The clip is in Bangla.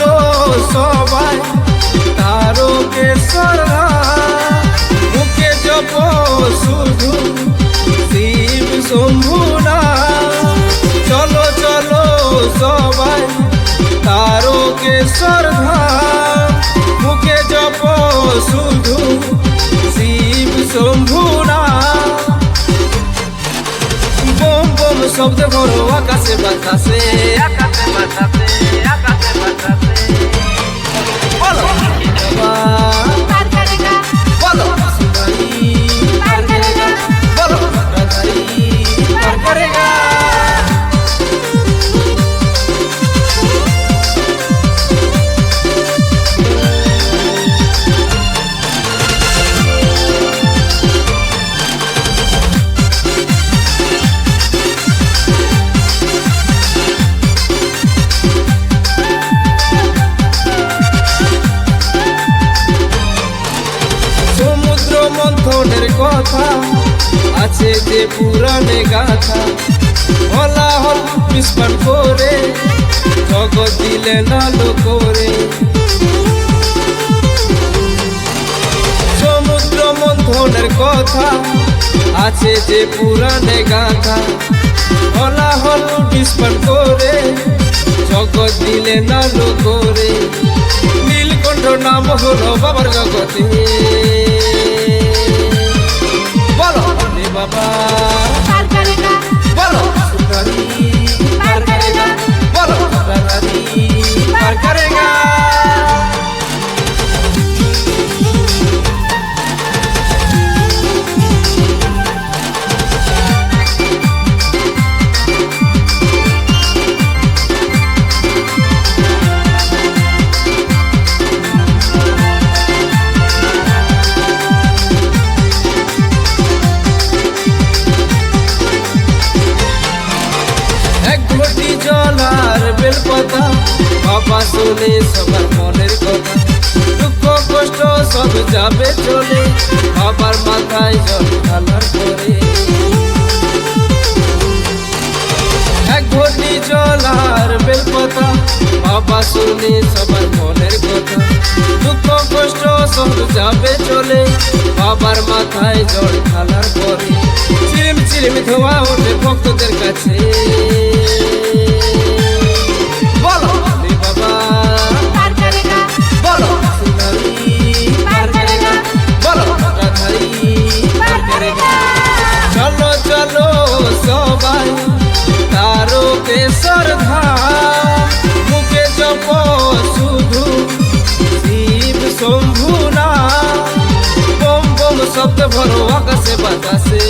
চলো সবাই তারকেশ্বর ধাম, মুখে জপ শুধু শিব শম্ভু নাম। চলো চলো সবাই তারকেশ্বর ধাম, মুখে জপ শুধু শিব শম্ভু নাম। বোম বোম শব্দ বড় আকাশে বাতাসে, আকাশে বাতাসে, আকাশে বাতাসে। বলো বাবা पार करेगा, বলো সুন্দরী पार करेगा, বলো রাধাই পার করেগা। সমুদ্র মন্থনের কথা আছে যে পুরাণে গাথা, হলাহল বিস্ফান করে জগৎ দিলেন আলো করে। সমুদ্র মন্থনের কথা আছে যে পুরাণে গাথা, হলাহল বিস্ফান করে জগৎ দিলেন আলো করে। নীলকণ্ঠ নাম হলো বাবার জগতে, বলো রে বাবা पार करेगा, বলো সুন্দরী পার করেগা, বলো রাধাই পার করেগা। এক ঘটি জল আর বেলপাতা, বাবা শুনে সবার মনের কথা। দুঃখ কষ্ট সব যাবে চলে, বাবার মাথায় জল ঢালার পরে। এক ঘটি জল আর বেলপাতা, বাবা শুনে সবার মনের কথা। দুঃখ কষ্ট সব যাবে চলে, বাবার মাথায় জল ঢালার পরে। চিরিম চিরিম ধোয়া ওঠে ভক্তদের কাছে, বলো রে বাবা पार करेगा, বলো সুন্দরী पार करेगा, বলো রাধাই पार करेगा। চলো চলো সবাই তারকেশ্বর ধাম, মুখে জপ শুধু শিব শম্ভু নাম। বোম বোম শব্দ ভরো আকাশে বাতাসে।